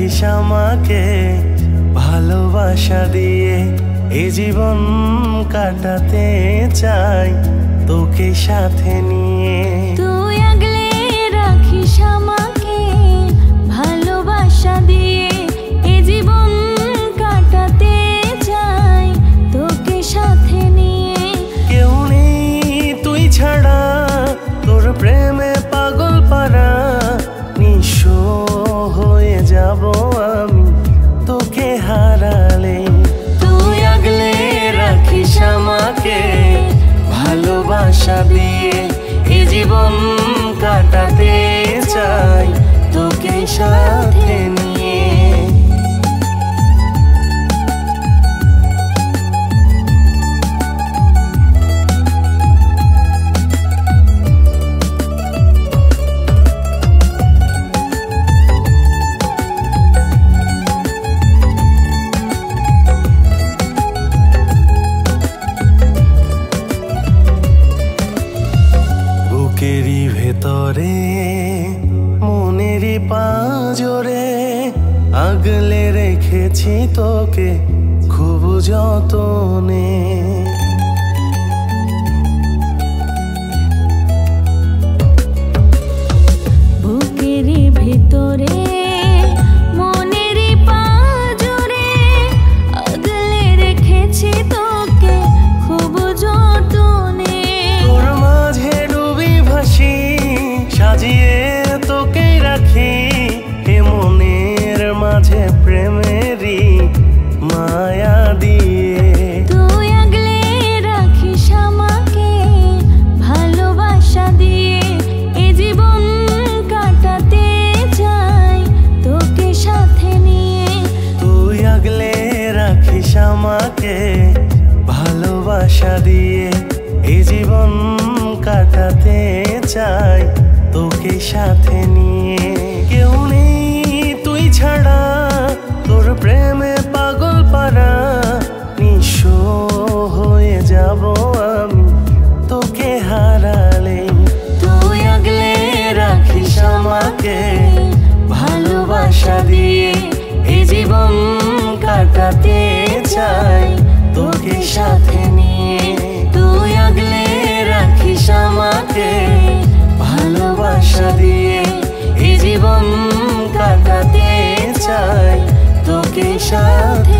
রাখিস আমাকে ভালোবাসা দিয়ে। এই জীবন কাটাতে চাই তোকে সাথে নিয়ে। তুই আগলে রাখিস আমাকে ভালোবাসা দিয়ে। এই জীবন কাটাতে চাই তোকে সাথে নিয়ে। কেউ নেই তুই ছাড়া, তোর প্রেমে পাগল পারা। নিঃস্ব হয়ে যাব আমি তোকে হারালে। তুই আগলে রাখিস আমাকে ভালোবাসা দিয়ে। এই জীবন কাটাতে চাই তোকে সাথে নিয়ে। বুকেরই ভেতরে মনেরই পাঁজরে আগলে রেখেছি তোকে খুব যতনে। বুকেরই ভেতরে মনেরই পাঁজরে আগলে রেখেছি তোকে খুব যতনে। তোর মাঝে ডুবি ভাসি সাজিয়ে তোকে রাখি। এ মনের মাঝে প্রেমেরই মায়া দিয়ে। তুই আগলে রাখিস আমাকে ভালোবাসা দিয়ে। এই জীবন কাটাতে চাই তোকে সাথে নিয়ে। তুই আগলে রাখিস আমাকে ভালোবাসা দিয়ে। এই জীবন কাটাতে চাই তোকে সাথে নিয়ে। কেউ নেই তুই ছাড়া, তোর প্রেমে পাগল পারা। নিঃস্ব হয়ে যাব আমি তোকে হারালে। তুই আগলে রাখিস আমাকে ভালোবাসা দিয়ে। এই জীবন কাটাতে চাই তোকে সাথে নিয়ে। তুই আগলে রাখিস আমাকে ভালোবাসা দিয়ে। এই জীবন কাটাতে চাই তোকে সাথে